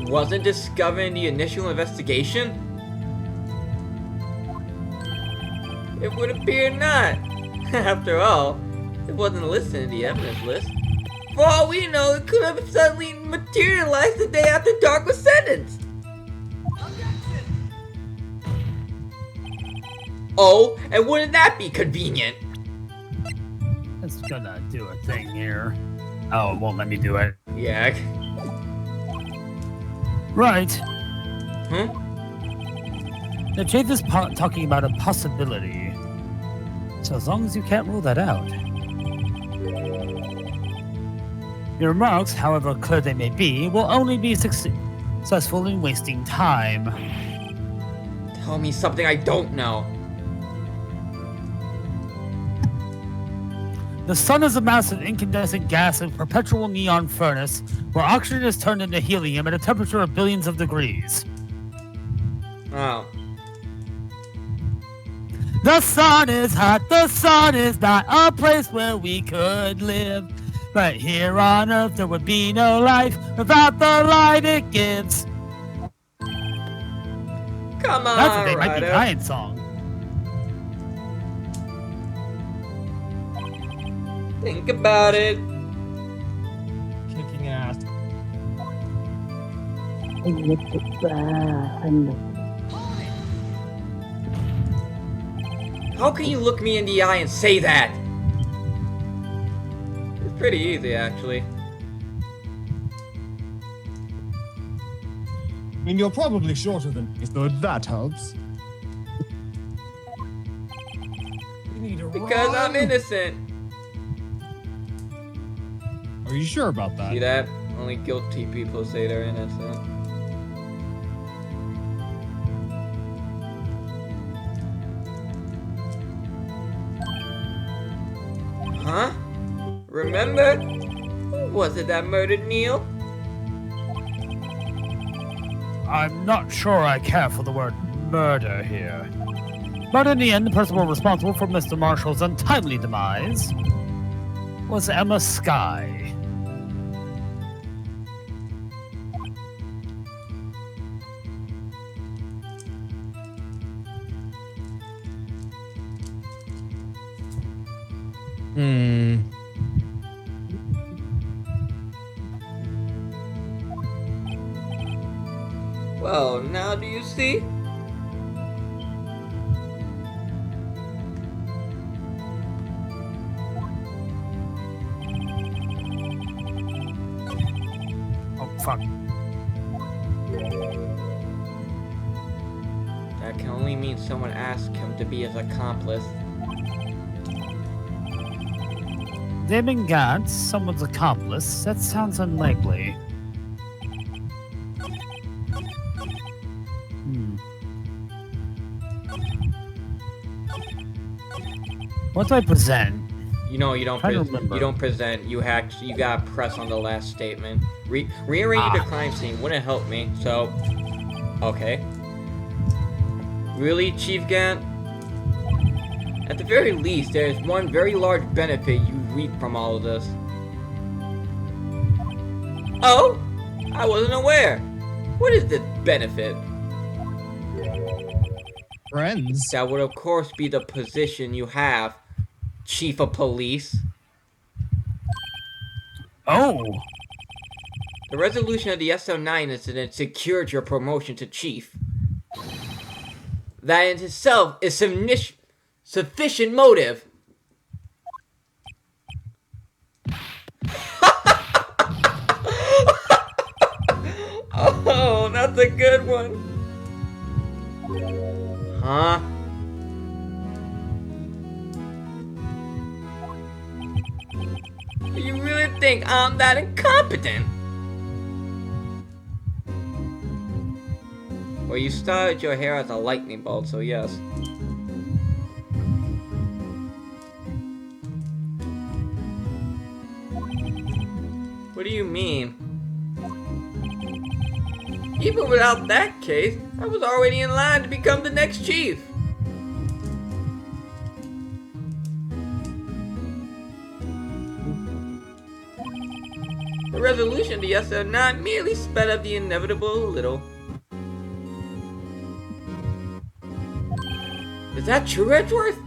wasn't discovered in the initial investigation? It would appear not. After all, it wasn't listed in the evidence list. For all we know, it could have suddenly materialized the day after Dark was sentenced. Oh, and wouldn't that be convenient? It's gonna do a thing here. Oh, it won't let me do it. Yeah. Right. Huh? The chief is talking about a possibility. So as long as you can't rule that out. Your remarks, however clear they may be, will only be successful in wasting time. Tell me something I don't know. The sun is a massive incandescent gas and perpetual neon furnace where oxygen is turned into helium at a temperature of billions of degrees. Oh. The sun is hot, the sun is not a place where we could live. But here on Earth there would be no life without the light it gives. Come on, That's a They Might Be Ryder. Kind song. Think about it. Kicking ass. How can you look me in the eye and say that? It's pretty easy, actually. I mean, you're probably shorter than me, so that helps. We need to Because I'm run. innocent. Are you sure about that? See that? Only guilty people say they're innocent. Huh? Remember? Who was it that murdered Neil? I'm not sure I care for the word murder here. But in the end, the person responsible for Mr. Marshall's untimely demise was Ema Skye. Well, now do you see? Oh, fuck. That can only mean someone asked him to be his accomplice. Damon Gant, someone's accomplice? That sounds unlikely. What do I present? You know, you Trying to remember. present. You gotta press on the last statement. Rearranging the crime scene wouldn't help me. So, okay. Really, Chief Gant? At the very least, there is one very large benefit you reap from all of this. Oh, I wasn't aware. What is the benefit? Friends. That would, of course, be the position you have, Chief of Police. Oh, The resolution of the SL9 incident secured your promotion to Chief. That in itself is sufficient motive. Oh, that's a good one. Huh? You really think I'm that incompetent? Well, you started your hair as a lightning bolt, so yes. What do you mean? Even without that case, I was already in line to become the next chief. The resolution of the SL9 merely sped up the inevitable a little. Is that true, Edgeworth?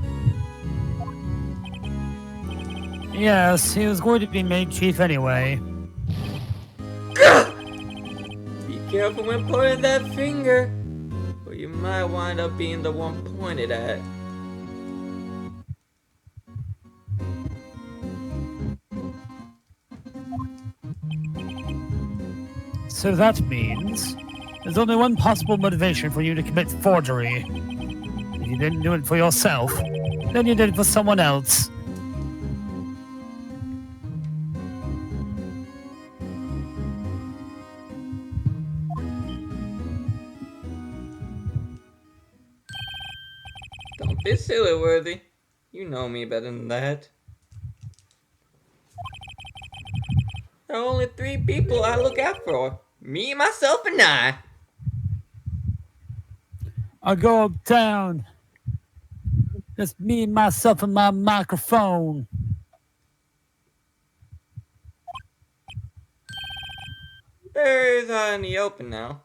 yes, he was going to be made chief anyway. Be careful when pointing that finger, or you might wind up being the one pointed at. So that means there's only one possible motivation for you to commit forgery. If you didn't do it for yourself, then you did it for someone else. Don't be silly, Worthy. You know me better than that. There are only 3 people I look out for. Me, myself, and I. I go uptown. Just me, myself, and my microphone. Barriers are in the open now.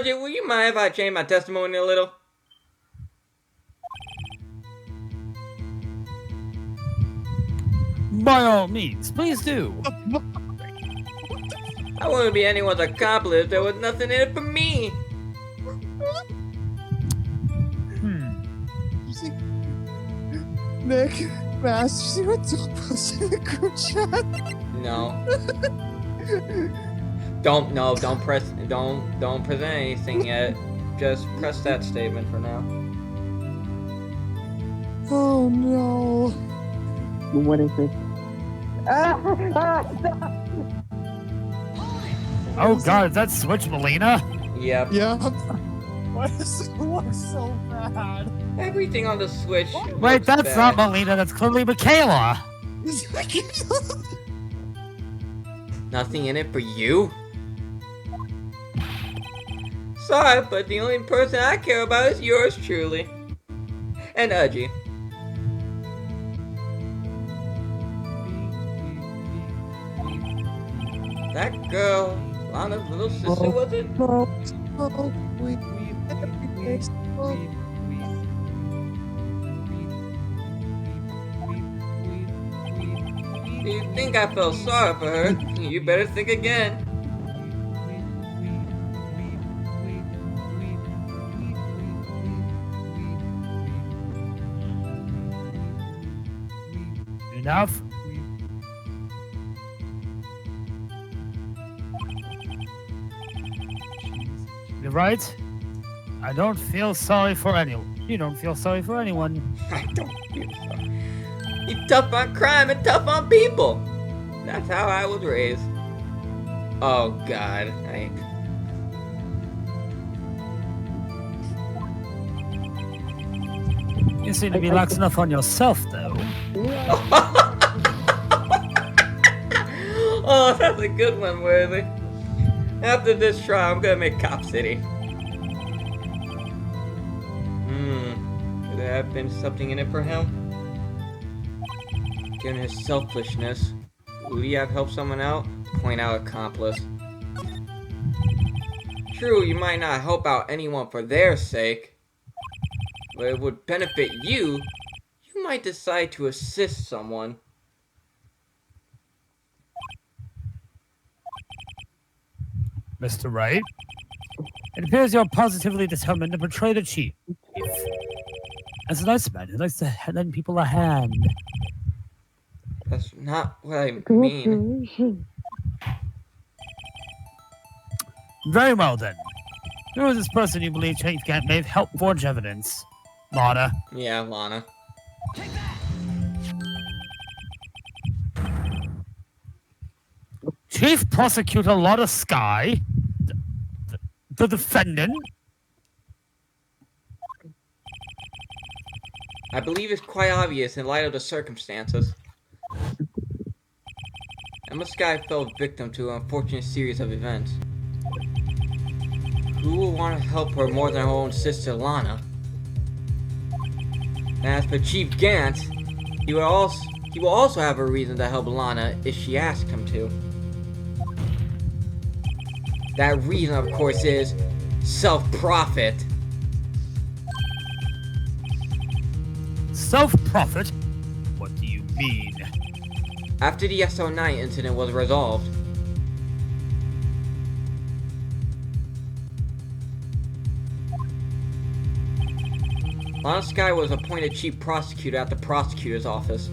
Jay, will you mind if I change my testimony a little? By all means, please do. I wouldn't be anyone's accomplice if there was nothing in it for me. You see, Nick, Mass, you see what Doug posted in the group chat? No. Don't present anything yet. Just press that statement for now. Oh no. What is it? Stop! Oh god, is that Switch Melina? Yep. Yeah. Why does it look so bad? Everything on the Switch. Wait, looks that's bad. not Melina, that's clearly Michaela. Nothing in it for you? Sorry, but the only person I care about is yours truly. And Udgy. That girl, Lana's little sister, was it? Do you think I felt sorry for her? You better think again. Enough. You're right. I don't feel sorry for anyone. You don't feel sorry for anyone. I don't feel sorry. You're tough on crime and tough on people. That's how I was raised. Oh God, You seem to be lax enough on yourself, though. Oh, that's a good one, Worthy. After this trial, I'm gonna make Cop City. Could there have been something in it for him? Given his selfishness, would he have helped someone out? Point out accomplice. True, you might not help out anyone for their sake, but it would benefit you. You might decide to assist someone. Mr. Wright, it appears you're positively determined to betray the chief. As a nice man who likes to lend people a hand. That's not what I mean. Very well, then. Who is this person you believe Chief Gant may have helped forge evidence? Lana. Yeah, Lana. Chief Prosecutor Lana Skye? The defendant? I believe it's quite obvious in light of the circumstances. Ema Skye fell victim to an unfortunate series of events. Who will want to help her more than her own sister Lana? And as for Chief Gant, he will also have a reason to help Lana if she asks him to. That reason, of course, is self-profit. Self-profit? What do you mean? After the SO9 incident was resolved, Lana Skye was appointed chief prosecutor at the prosecutor's office.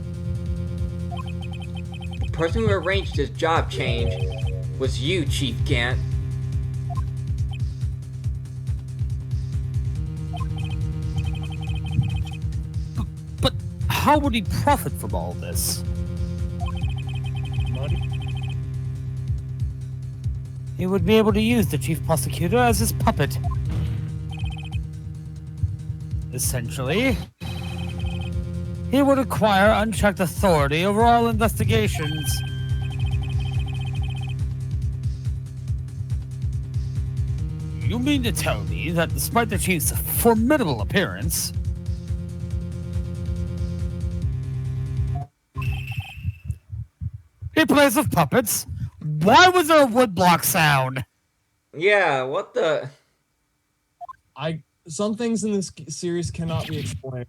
The person who arranged this job change was you, Chief Gant. But how would he profit from all this? He would be able to use the chief prosecutor as his puppet. Essentially, he would acquire unchecked authority over all investigations. You mean to tell me that despite the chief's formidable appearance, he plays with puppets? Why was there a woodblock sound? Yeah, what the... Some things in this series cannot be explained.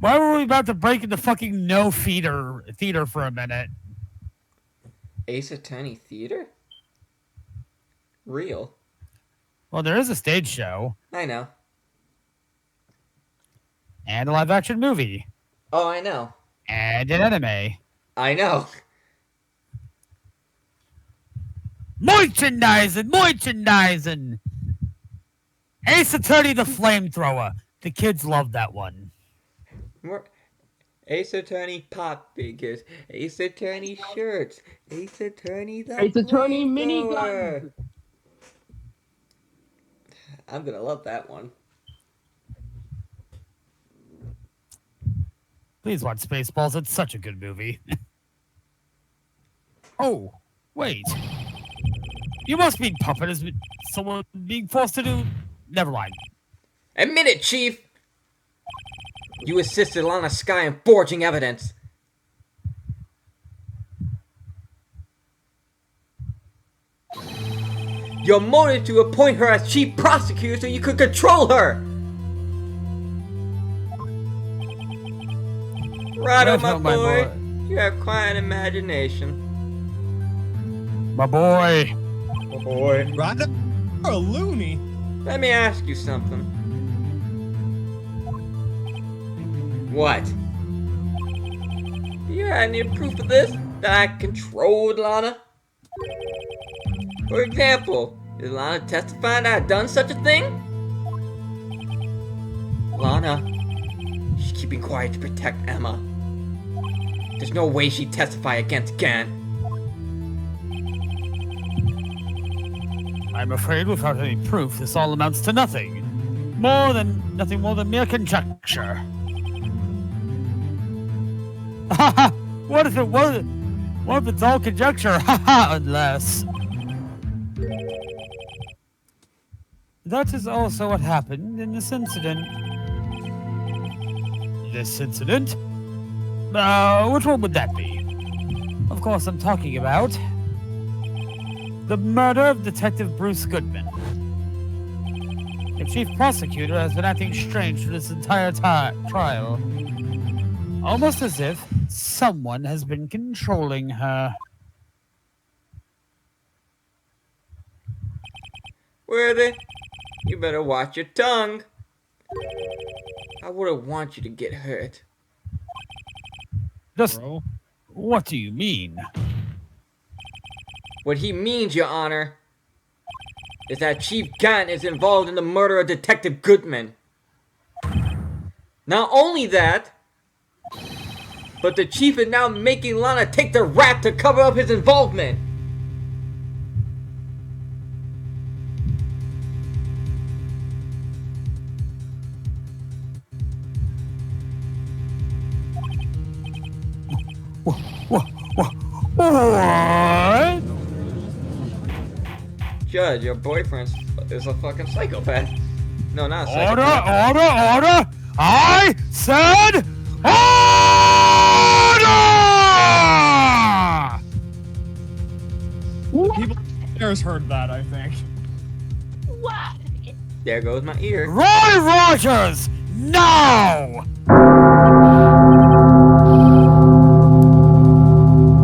Why were we about to break into fucking no theater for a minute? Ace Attorney Theater? Real. Well, there is a stage show. I know. And a live action movie. Oh, I know. And an anime. I know. Merchandising! Ace Attorney the Flamethrower. The kids love that one. Ace Attorney pop figures. Ace Attorney shirts. Ace Attorney the Ace Attorney Flamethrower. miniguns. I'm gonna love that one. Please watch Spaceballs. It's such a good movie. Oh, wait. You must mean puppet as someone being forced to do... Never mind. Admit it, Chief! You assisted Lana Skye in forging evidence. Your motive to appoint her as chief prosecutor so you could control her! Right on, my boy. You have quite an imagination. My boy. My boy. Right? You're a loony. Let me ask you something. What? Do you have any proof of this? That I controlled Lana? For example, is Lana testifying that I've done such a thing? Lana, she's keeping quiet to protect Ema. There's no way she'd testify against Gant. I'm afraid without any proof, this all amounts to nothing. Nothing more than mere conjecture. What if it's all conjecture? Unless... That is also what happened in this incident. This incident? Which one would that be? Of course, I'm talking about the murder of Detective Bruce Goodman. The chief prosecutor has been acting strange for this entire trial. Almost as if someone has been controlling her. Worthy, you better watch your tongue. I wouldn't want you to get hurt. Just, what do you mean? What he means, Your Honor, is that Chief Gant is involved in the murder of Detective Goodman. Not only that, but the Chief is now making Lana take the rap to cover up his involvement. What? Judge, your boyfriend is a fucking psychopath. No, not a Order, psychopath. order! I said order! People upstairs heard that, I think. What? There goes my ear. Roy Rogers, now!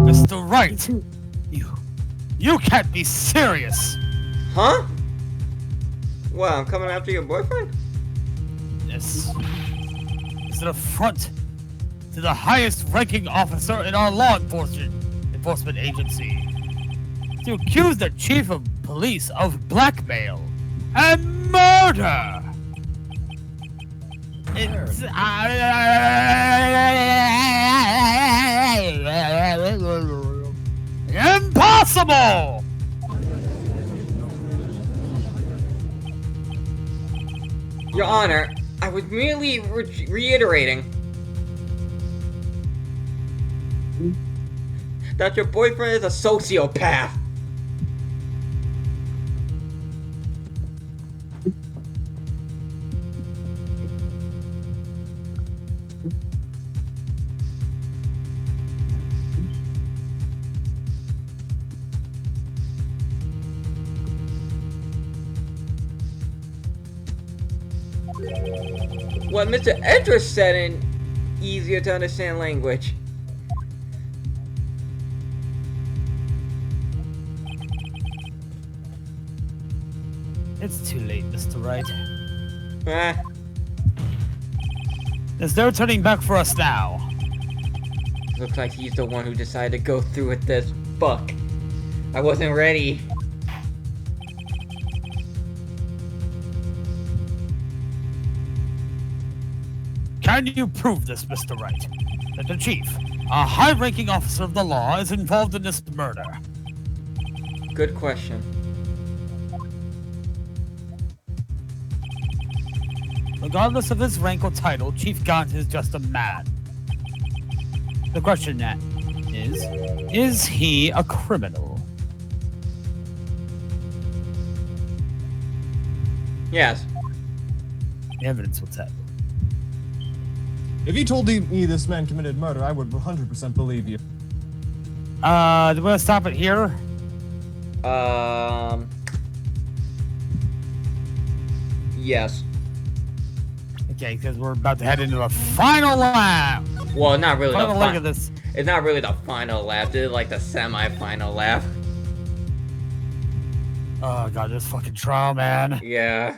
Mr. Wright, you can't be serious. Huh? Well, I'm coming after your boyfriend? This is an affront to the highest ranking officer in our law enforcement agency. To accuse the chief of police of blackmail and murder. It's impossible. Your Honor, I was merely reiterating that your boyfriend is a sociopath. What Mr. Edgeworth said in easier to understand language. It's too late, Mr. Wright. Eh, There's no turning back for us now. looks like he's the one who decided to go through with this. Fuck. I wasn't ready. Can you prove this, Mr. Wright? That the chief, a high-ranking officer of the law, is involved in this murder? Good question. Regardless of his rank or title, Chief Gant is just a man. The question that is he a criminal? Yes. The evidence will tell. If you told me this man committed murder, I would 100% believe you. Do we want to stop it here? Yes. Okay, because we're about to head into the final lap. Well, not really Final the leg of this. It's not really the final lap. This is like the semi-final lap. Oh god, this fucking trial, man. Yeah.